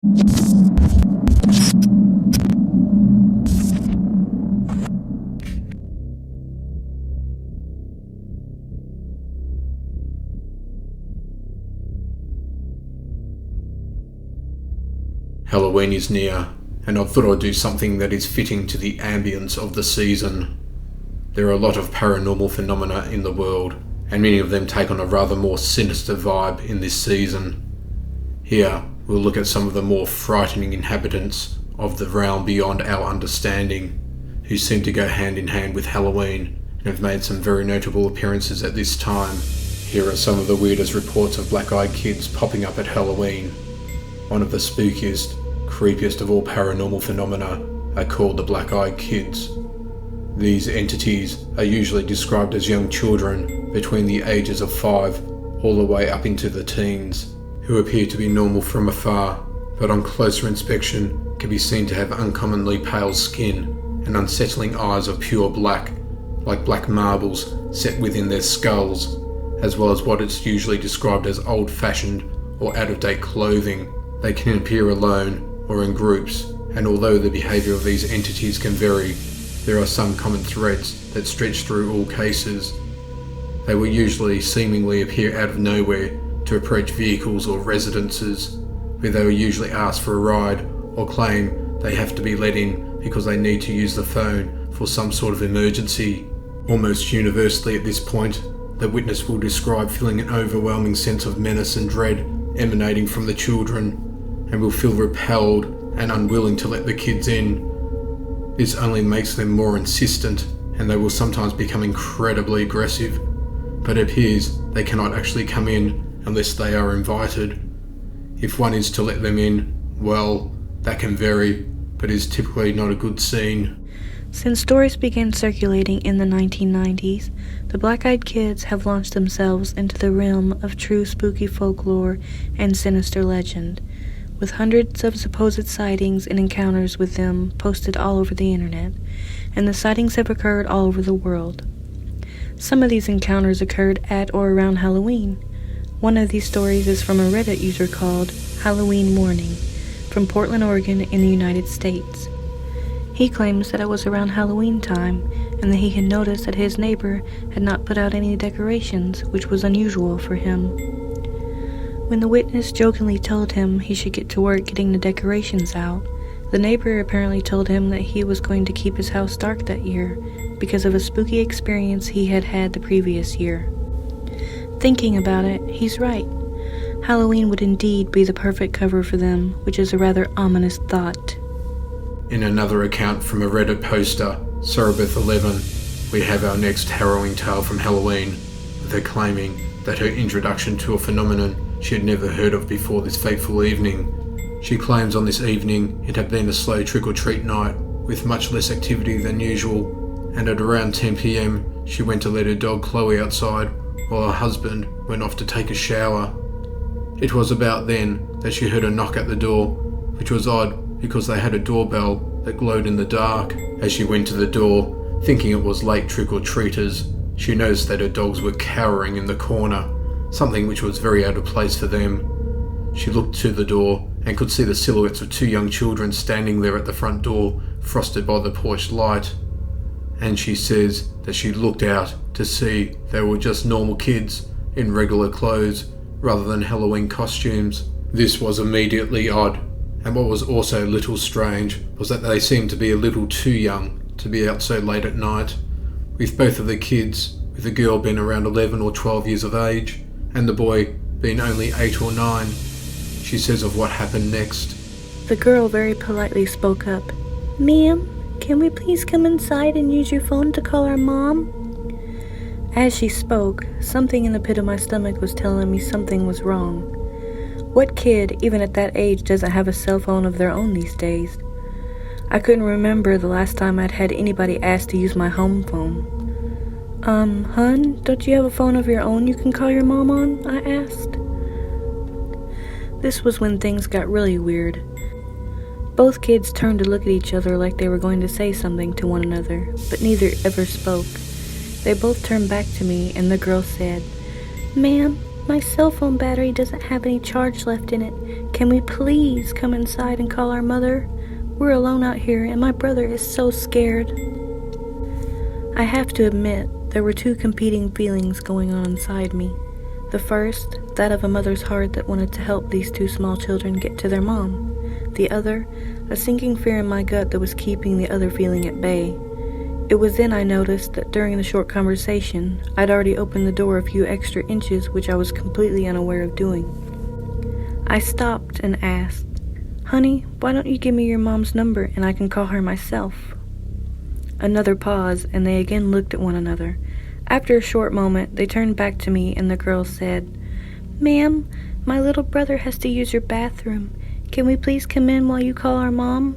Halloween is near, and I thought I'd do something that is fitting to the ambience of the season. There are a lot of paranormal phenomena in the world, and many of them take on a rather more sinister vibe in this season. Here, we'll look at some of the more frightening inhabitants of the realm beyond our understanding, who seem to go hand in hand with Halloween and have made some very notable appearances at this time. Here are some of the weirdest reports of black-eyed kids popping up at Halloween. One of the spookiest, creepiest of all paranormal phenomena are called the black-eyed kids. These entities are usually described as young children between the ages of 5 all the way up into the teens, who appear to be normal from afar, but on closer inspection can be seen to have uncommonly pale skin and unsettling eyes of pure black, like black marbles set within their skulls, as well as what is usually described as old-fashioned or out-of-date clothing. They can appear alone or in groups, and although the behaviour of these entities can vary, there are some common threads that stretch through all cases. They will usually seemingly appear out of nowhere to approach vehicles or residences, where they will usually ask for a ride or claim they have to be let in because they need to use the phone for some sort of emergency. Almost universally at this point, the witness will describe feeling an overwhelming sense of menace and dread emanating from the children, and will feel repelled and unwilling to let the kids in. This only makes them more insistent, and they will sometimes become incredibly aggressive, but it appears they cannot actually come in unless they are invited. If one is to let them in, well, that can vary, but is typically not a good scene. Since stories began circulating in the 1990s, the black-eyed kids have launched themselves into the realm of true spooky folklore and sinister legend, with hundreds of supposed sightings and encounters with them posted all over the internet, and the sightings have occurred all over the world. Some of these encounters occurred at or around Halloween. One of these stories is from a Reddit user called Abilene Mortem from Portland, Oregon in the United States. He claims that it was around Halloween time and that he had noticed that his neighbor had not put out any decorations, which was unusual for him. When the witness jokingly told him he should get to work getting the decorations out, the neighbor apparently told him that he was going to keep his house dark that year because of a spooky experience he had had the previous year. Thinking about it, he's right. Halloween would indeed be the perfect cover for them, which is a rather ominous thought. In another account from a Reddit poster, Beth11, we have our next harrowing tale from Halloween, with her claiming that her introduction to a phenomenon she had never heard of before this fateful evening. She claims on this evening it had been a slow trick-or-treat night with much less activity than usual, and at around 10 p.m. she went to let her dog Chloe outside while her husband went off to take a shower. It was about then that she heard a knock at the door, which was odd because they had a doorbell that glowed in the dark. As she went to the door, thinking it was late trick-or-treaters, she noticed that her dogs were cowering in the corner, something which was very out of place for them. She looked to the door and could see the silhouettes of 2 young children standing there at the front door, frosted by the porch light. And she says that she looked out to see they were just normal kids in regular clothes rather than Halloween costumes. This was immediately odd, and what was also a little strange was that they seemed to be a little too young to be out so late at night, with both of the kids, with the girl being around 11 or 12 years of age, and the boy being only 8 or 9. She says of what happened next. The girl very politely spoke up. "Ma'am, can we please come inside and use your phone to call our mom?" As she spoke, something in the pit of my stomach was telling me something was wrong. What kid, even at that age, doesn't have a cell phone of their own these days? I couldn't remember the last time I'd had anybody ask to use my home phone. Hun, don't you have a phone of your own you can call your mom on?" I asked. This was when things got really weird. Both kids turned to look at each other like they were going to say something to one another, but neither ever spoke. They both turned back to me, and the girl said, "Ma'am, my cell phone battery doesn't have any charge left in it. Can we please come inside and call our mother? We're alone out here, and my brother is so scared." I have to admit, there were two competing feelings going on inside me. The first, that of a mother's heart that wanted to help these two small children get to their mom. The other, a sinking fear in my gut that was keeping the other feeling at bay. It was then I noticed that during the short conversation, I'd already opened the door a few extra inches, which I was completely unaware of doing. I stopped and asked, "Honey, why don't you give me your mom's number and I can call her myself?" Another pause, and they again looked at one another. After a short moment, they turned back to me and the girl said, "Ma'am, my little brother has to use your bathroom. Can we please come in while you call our mom?"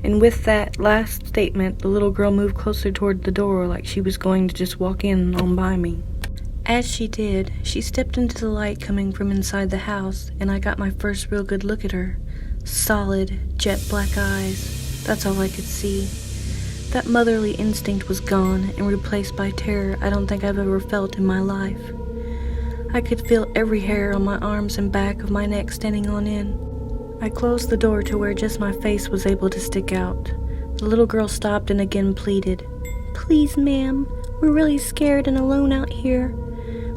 And with that last statement, the little girl moved closer toward the door like she was going to just walk in on by me. As she did, she stepped into the light coming from inside the house, and I got my first real good look at her. Solid, jet black eyes. That's all I could see. That motherly instinct was gone and replaced by terror I don't think I've ever felt in my life. I could feel every hair on my arms and back of my neck standing on end. I closed the door to where just my face was able to stick out. The little girl stopped and again pleaded, "Please, ma'am, we're really scared and alone out here.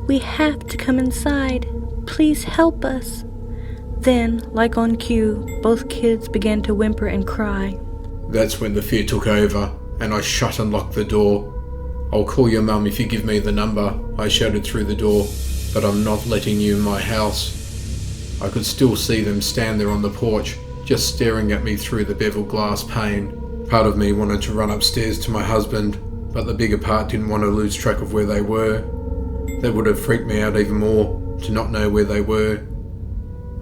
We have to come inside. Please help us." Then, like on cue, both kids began to whimper and cry. That's when the fear took over, and I shut and locked the door. "I'll call your mum if you give me the number," I shouted through the door, "but I'm not letting you in my house." I could still see them stand there on the porch, just staring at me through the beveled glass pane. Part of me wanted to run upstairs to my husband, but the bigger part didn't want to lose track of where they were. That would have freaked me out even more, to not know where they were.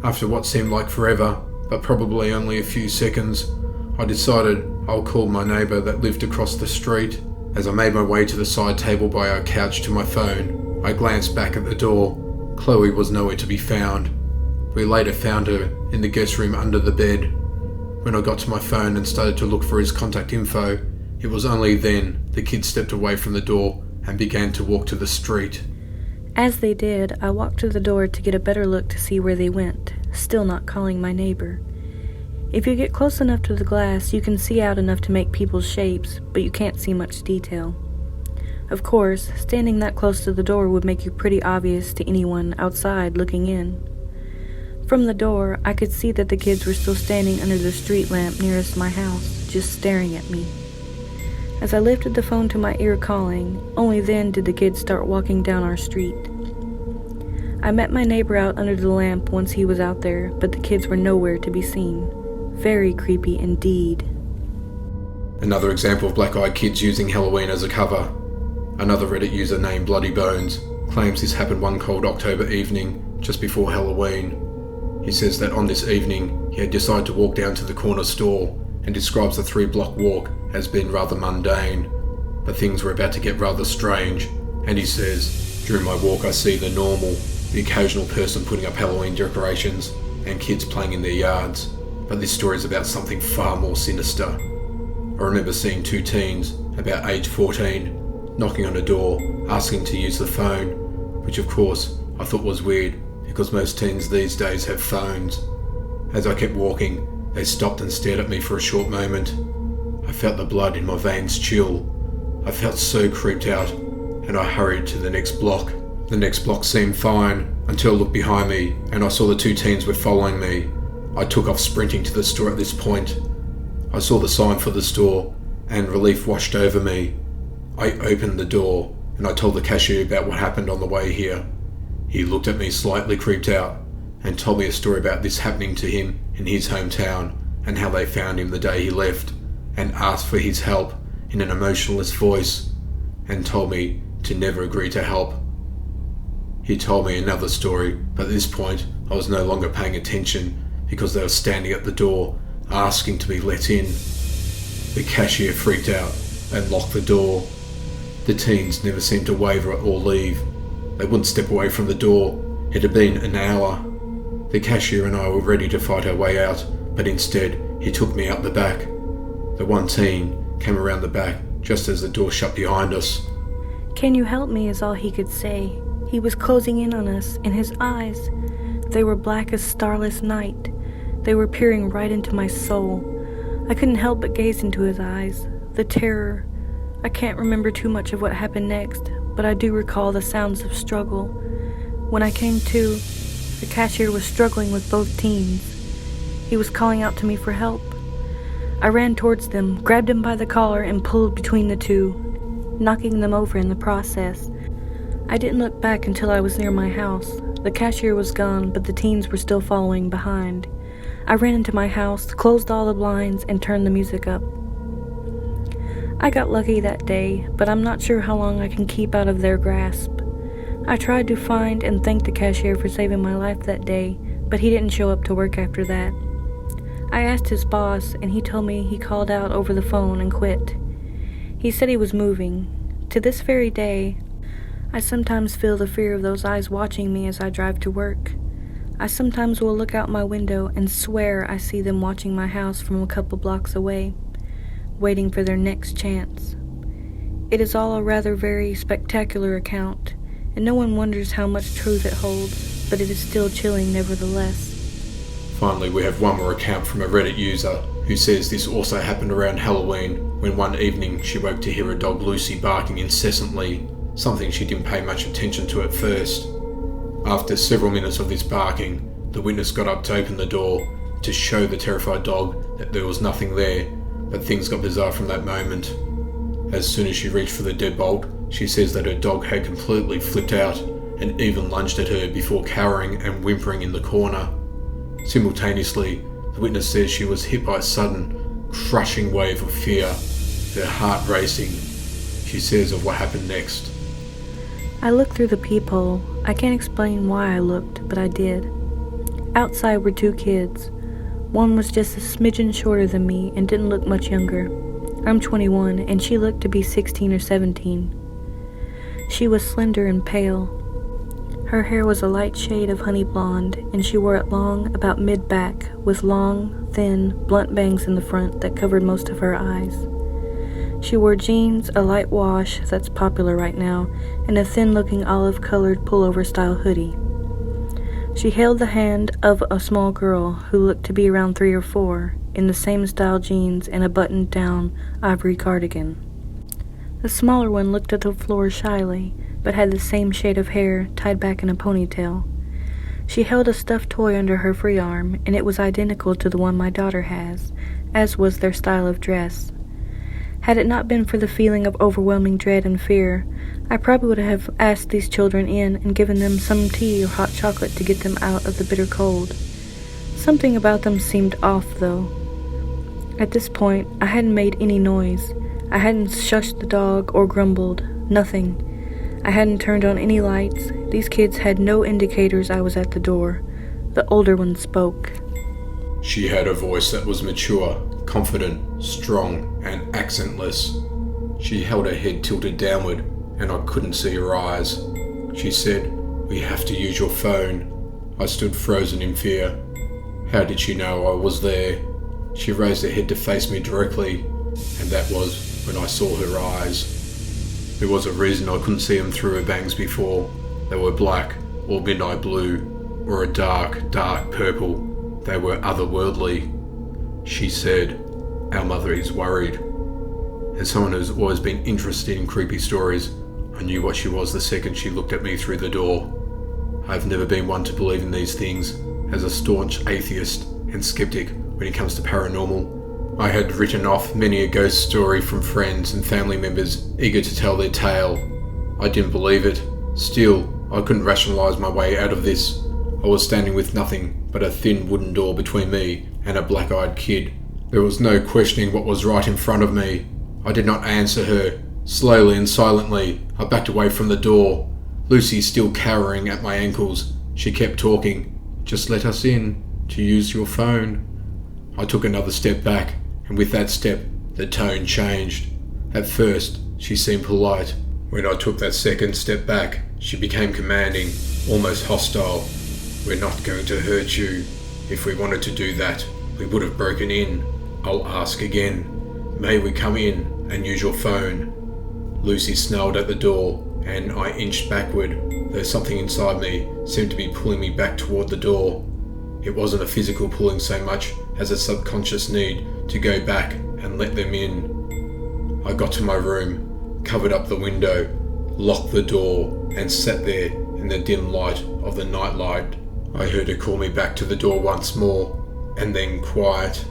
After what seemed like forever, but probably only a few seconds, I decided I'll call my neighbour that lived across the street. As I made my way to the side table by our couch to my phone, I glanced back at the door. Chloe was nowhere to be found. We later found her in the guest room under the bed. When I got to my phone and started to look for his contact info, it was only then the kids stepped away from the door and began to walk to the street. As they did, I walked to the door to get a better look to see where they went, still not calling my neighbor. If you get close enough to the glass, you can see out enough to make people's shapes, but you can't see much detail. Of course, standing that close to the door would make you pretty obvious to anyone outside looking in. From the door, I could see that the kids were still standing under the street lamp nearest my house, just staring at me. As I lifted the phone to my ear calling, only then did the kids start walking down our street. I met my neighbor out under the lamp once he was out there, but the kids were nowhere to be seen. Very creepy indeed. Another example of black-eyed kids using Halloween as a cover. Another Reddit user named Bloody Bones claims this happened one cold October evening just before Halloween. He says that on this evening he had decided to walk down to the corner store and describes the 3-block walk as being rather mundane, but things were about to get rather strange, and he says, "During my walk I see the normal, the occasional person putting up Halloween decorations and kids playing in their yards, but this story is about something far more sinister. I remember seeing 2 teens, about age 14, knocking on a door, asking to use the phone, which of course I thought was weird because most teens these days have phones. As I kept walking, they stopped and stared at me for a short moment. I felt the blood in my veins chill. I felt so creeped out, and I hurried to the next block. The next block seemed fine, until I looked behind me and I saw the 2 teens were following me. I took off sprinting to the store at this point. I saw the sign for the store, and relief washed over me. I opened the door, and I told the cashier about what happened on the way here. He looked at me slightly creeped out, and told me a story about this happening to him in his hometown, and how they found him the day he left, and asked for his help in an emotionless voice, and told me to never agree to help. He told me another story, but at this point I was no longer paying attention because they were standing at the door asking to be let in. The cashier freaked out and locked the door. The teens never seemed to waver or leave. They wouldn't step away from the door. It had been an hour. The cashier and I were ready to fight our way out, but instead he took me out the back. The one teen came around the back just as the door shut behind us. "Can you help me?" is all he could say. He was closing in on us, and his eyes, They were black as starless night. They were peering right into my soul. I couldn't help but gaze into his eyes. The terror. I can't remember too much of what happened next, but I do recall the sounds of struggle. When I came to, the cashier was struggling with both teens. He was calling out to me for help. I ran towards them, grabbed him by the collar, and pulled between the two, knocking them over in the process. I didn't look back until I was near my house. The cashier was gone, but the teens were still following behind. I ran into my house, closed all the blinds, and turned the music up. I got lucky that day, but I'm not sure how long I can keep out of their grasp. I tried to find and thank the cashier for saving my life that day, but he didn't show up to work after that. I asked his boss, and he told me he called out over the phone and quit. He said he was moving. To this very day, I sometimes feel the fear of those eyes watching me as I drive to work. I sometimes will look out my window and swear I see them watching my house from a couple blocks away, waiting for their next chance. It is all a rather very spectacular account, and no one wonders how much truth it holds, but it is still chilling nevertheless. Finally, we have one more account from a Reddit user who says this also happened around Halloween, when one evening she woke to hear her dog Lucy barking incessantly, something she didn't pay much attention to at first. After several minutes of this barking, the witness got up to open the door to show the terrified dog that there was nothing there, but things got bizarre from that moment. As soon as she reached for the deadbolt, she says that her dog had completely flipped out and even lunged at her before cowering and whimpering in the corner. Simultaneously, the witness says she was hit by a sudden, crushing wave of fear, her heart racing. She says of what happened next. I looked through the peephole. I can't explain why I looked, but I did. Outside were two kids. One was just a smidgen shorter than me and didn't look much younger. I'm 21, and she looked to be 16 or 17. She was slender and pale. Her hair was a light shade of honey blonde, and she wore it long, about mid-back, with long, thin, blunt bangs in the front that covered most of her eyes. She wore jeans, a light wash that's popular right now, and a thin-looking olive-colored pullover-style hoodie. She held the hand of a small girl who looked to be around 3 or 4, in the same style jeans and a buttoned-down ivory cardigan. The smaller one looked at the floor shyly, but had the same shade of hair tied back in a ponytail. She held a stuffed toy under her free arm, and it was identical to the one my daughter has, as was their style of dress. Had it not been for the feeling of overwhelming dread and fear, I probably would have asked these children in and given them some tea or hot chocolate to get them out of the bitter cold. Something about them seemed off, though. At this point, I hadn't made any noise. I hadn't shushed the dog or grumbled. Nothing. I hadn't turned on any lights. These kids had no indicators I was at the door. The older one spoke. She had a voice that was mature, confident, strong, and accentless. She held her head tilted downward, and I couldn't see her eyes. She said, "We have to use your phone." I stood frozen in fear. How did she know I was there? She raised her head to face me directly, and that was when I saw her eyes. There was a reason I couldn't see them through her bangs before. They were black, or midnight blue, or a dark, dark purple. They were otherworldly. She said, "Our mother is worried." As someone who's always been interested in creepy stories, I knew what she was the second she looked at me through the door. I've never been one to believe in these things. As a staunch atheist and skeptic when it comes to paranormal, I had written off many a ghost story from friends and family members eager to tell their tale. I didn't believe it. Still, I couldn't rationalize my way out of this. I was standing with nothing but a thin wooden door between me and a black-eyed kid. There was no questioning what was right in front of me. I did not answer her. Slowly and silently, I backed away from the door. Lucy still cowering at my ankles. She kept talking. "Just let us in, to use your phone." I took another step back, and with that step, the tone changed. At first, she seemed polite. When I took that second step back, she became commanding, almost hostile. "We're not going to hurt you. If we wanted to do that, we would have broken in. I'll ask again. May we come in and use your phone?" Lucy snarled at the door, and I inched backward. though something inside me seemed to be pulling me back toward the door. It wasn't a physical pulling so much as a subconscious need to go back and let them in. I got to my room, covered up the window, locked the door, and sat there in the dim light of the nightlight. I heard her call me back to the door once more, and then quiet.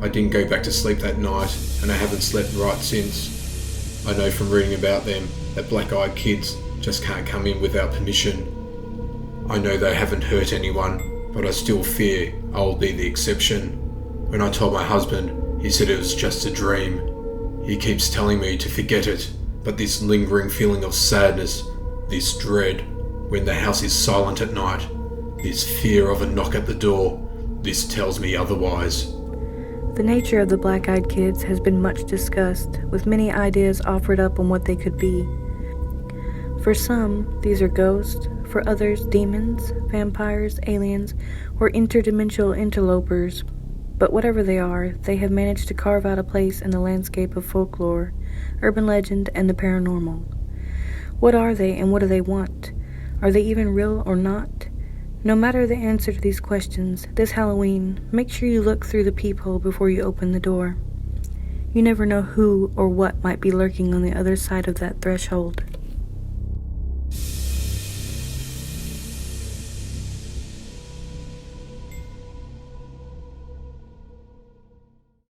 I didn't go back to sleep that night, and I haven't slept right since. I know from reading about them that black-eyed kids just can't come in without permission. I know they haven't hurt anyone, but I still fear I will be the exception. When I told my husband, he said it was just a dream. He keeps telling me to forget it, but this lingering feeling of sadness, this dread, when the house is silent at night, this fear of a knock at the door, this tells me otherwise. The nature of the black-eyed kids has been much discussed, with many ideas offered up on what they could be. For some, these are ghosts, for others, demons, vampires, aliens, or interdimensional interlopers. But whatever they are, they have managed to carve out a place in the landscape of folklore, urban legend, and the paranormal. What are they and what do they want? Are they even real or not? No matter the answer to these questions, this Halloween, make sure you look through the peephole before you open the door. You never know who or what might be lurking on the other side of that threshold.